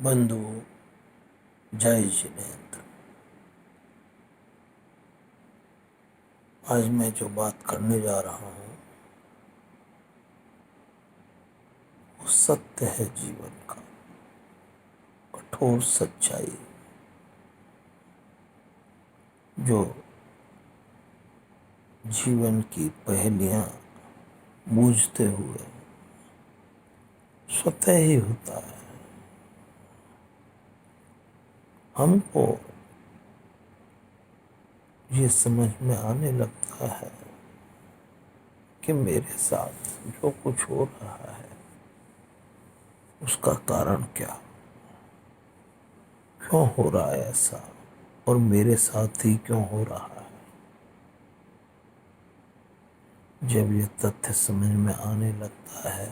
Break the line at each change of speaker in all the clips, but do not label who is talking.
बंधु जय जिनेन्द्र। आज मैं जो बात करने जा रहा हूँ वो सत्य है जीवन का, कठोर सच्चाई जो जीवन की पहेलियां बूझते हुए स्वतः ही होता है। हमको ये समझ में आने लगता है कि मेरे साथ जो कुछ हो रहा है उसका कारण क्या, क्यों हो रहा है ऐसा, और मेरे साथ ही क्यों हो रहा है। जब ये तथ्य समझ में आने लगता है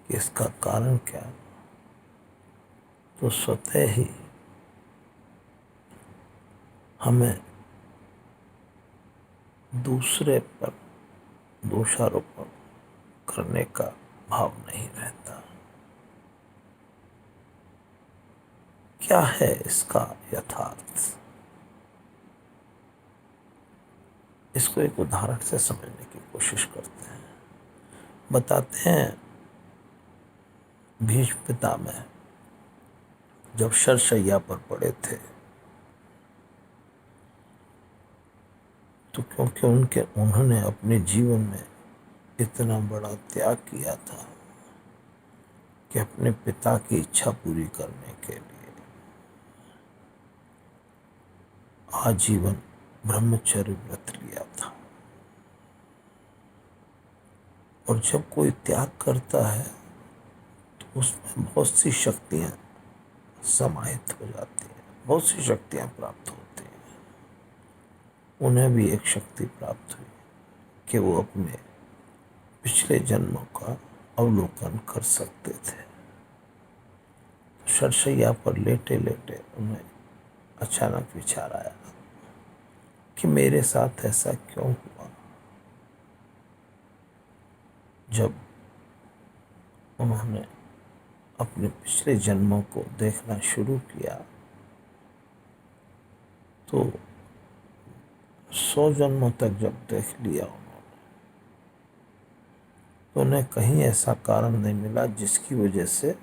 कि इसका कारण क्या, तो स्वतः ही हमें दूसरे पर दोषारोपण करने का भाव नहीं रहता। क्या है इसका यथार्थ, इसको एक उदाहरण से समझने की कोशिश करते हैं। बताते हैं भीष्म पितामह जब शरशैया पर पड़े थे तो क्योंकि उन्होंने अपने जीवन में इतना बड़ा त्याग किया था कि अपने पिता की इच्छा पूरी करने के लिए आजीवन ब्रह्मचर्य व्रत लिया था। और जब कोई त्याग करता है तो उसमें बहुत सी शक्तियां समाहित हो जाती हैं, बहुत सी शक्तियां प्राप्त होती हैं। उन्हें भी एक शक्ति प्राप्त हुई कि वो अपने पिछले जन्मों का अवलोकन कर सकते थे। शरशैया पर लेटे लेटे उन्हें अचानक विचार आया कि मेरे साथ ऐसा क्यों हुआ। जब उन्होंने अपने पिछले जन्मों को देखना शुरू किया तो 100 जन्मों तक जब देख लिया उन्होंने तो उन्हें कहीं ऐसा कारण नहीं मिला जिसकी वजह से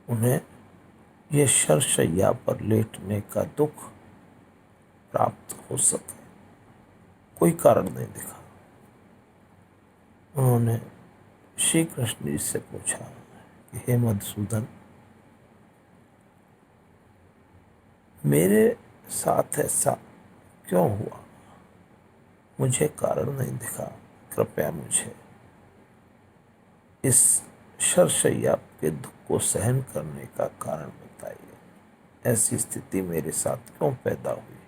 उन्हें ये शरशैया पर लेटने का दुख प्राप्त हो सके। कोई कारण नहीं दिखा। उन्होंने श्री कृष्ण जी से पूछा कि हे मधुसूदन, मेरे साथ ऐसा क्यों हुआ, मुझे कारण नहीं दिखा, कृपया मुझे इस शरशैया के दुख को सहन करने का कारण बताइए। ऐसी स्थिति मेरे साथ क्यों पैदा हुई।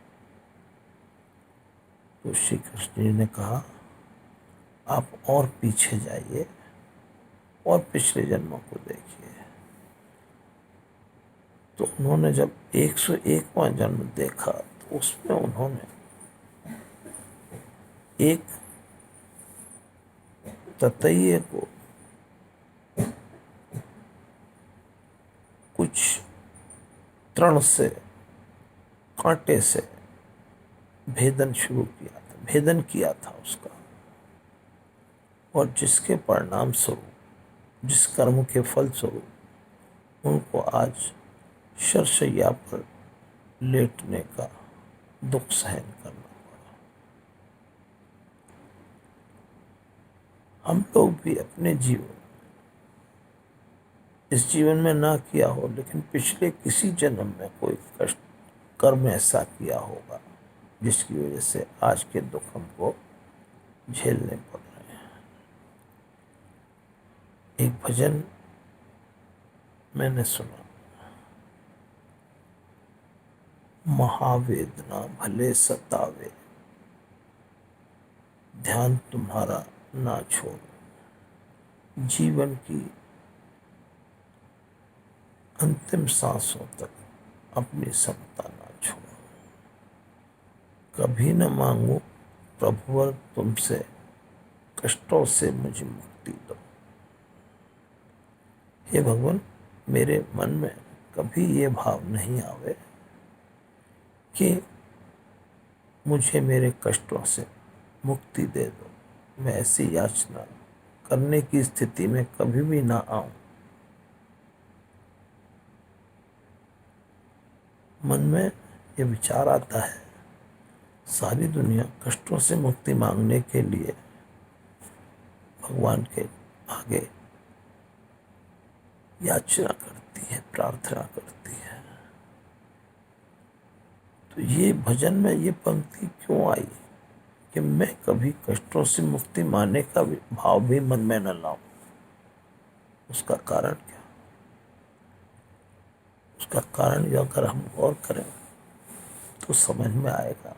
तो श्री कृष्ण जी ने कहा, आप और पीछे जाइए और पिछले जन्मों को देखिए। तो उन्होंने जब 101वां जन्म देखा तो उसमें उन्होंने एक ततैये को कुछ तृण से, कांटे से भेदन शुरू किया था, भेदन किया था उसका, और जिसके परिणाम स्वरूप, जिस कर्म के फल स्वरूप उनको आज शरशैया पर लेटने का दुख सहन करना पड़ा। हम लोग भी अपने जीवन, इस जीवन में ना किया हो लेकिन पिछले किसी जन्म में कोई कष्ट कर्म ऐसा किया होगा जिसकी वजह से आज के दुख हमको झेलने पड़ रहे हैं। एक भजन मैंने सुना, महावेदना भले सतावे, ध्यान तुम्हारा ना छोड़ो, जीवन की अंतिम सांसों तक अपनी समता ना छोड़ो, कभी न मांगो प्रभुवर तुमसे, कष्टों से मुझे मुक्ति दो। हे भगवान, मेरे मन में कभी ये भाव नहीं आवे कि मुझे मेरे कष्टों से मुक्ति दे दो, मैं ऐसी याचना करने की स्थिति में कभी भी ना आऊं। मन में ये विचार आता है, सारी दुनिया कष्टों से मुक्ति मांगने के लिए भगवान के आगे याचना करती है, प्रार्थना करती है, तो ये भजन में ये पंक्ति क्यों आई कि मैं कभी कष्टों से मुक्ति मांगने का भाव भी मन में न लाऊं? उसका कारण क्या? उसका कारण जो अगर हम गौर करें तो समझ में आएगा।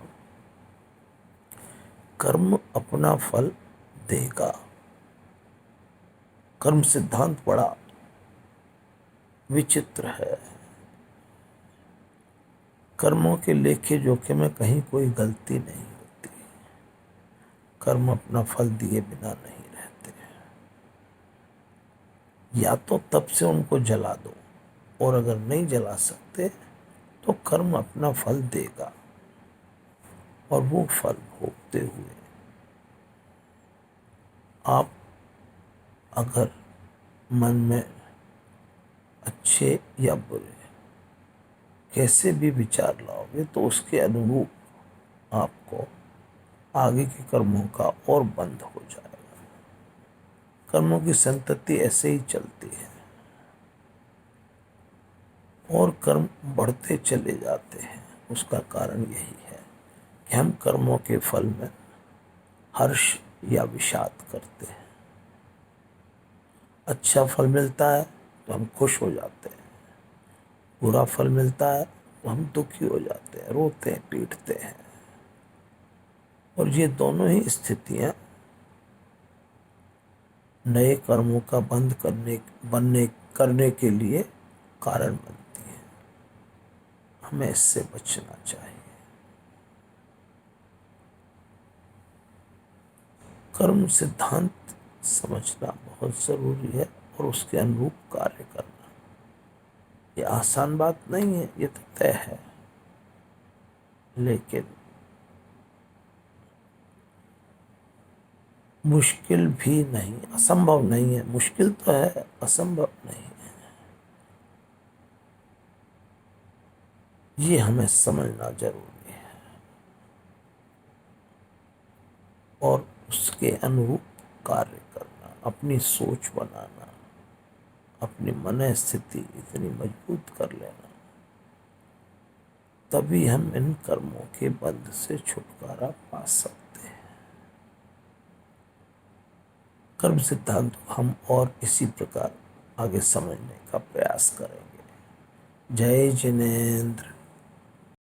कर्म अपना फल देगा। कर्म सिद्धांत बड़ा विचित्र है। कर्मों के लेखे जोखे में कहीं कोई गलती नहीं होती। कर्म अपना फल दिए बिना नहीं रहते। या तो तप से उनको जला दो, और अगर नहीं जला सकते तो कर्म अपना फल देगा, और वो फल भोगते हुए आप अगर मन में अच्छे या बुरे कैसे भी विचार लाओगे तो उसके अनुरूप आपको आगे के कर्मों का और बंध हो जाएगा। कर्मों की संतति ऐसे ही चलती है और कर्म बढ़ते चले जाते हैं। उसका कारण यही है कि हम कर्मों के फल में हर्ष या विषाद करते हैं। अच्छा फल मिलता है तो हम खुश हो जाते हैं, बुरा फल मिलता है तो हम दुखी हो जाते हैं, रोते हैं, पीटते हैं। और ये दोनों ही स्थितियां नए कर्मों का बंद करने के लिए कारण बनती हैं। हमें इससे बचना चाहिए। कर्म सिद्धांत समझना बहुत जरूरी है और उसके अनुरूप कार्य करना। ये आसान बात नहीं है, ये तो तय है, लेकिन मुश्किल भी नहीं, असंभव नहीं है। मुश्किल तो है, असंभव नहीं है। ये हमें समझना जरूरी है और उसके अनुरूप कार्य करना, अपनी सोच बनाना, अपनी मन स्थिति इतनी मजबूत कर लेना, तभी हम इन कर्मों के बंध से छुटकारा पा सकते हैं। कर्म सिद्धांत को हम और इसी प्रकार आगे समझने का प्रयास करेंगे। जय जिनेंद्र।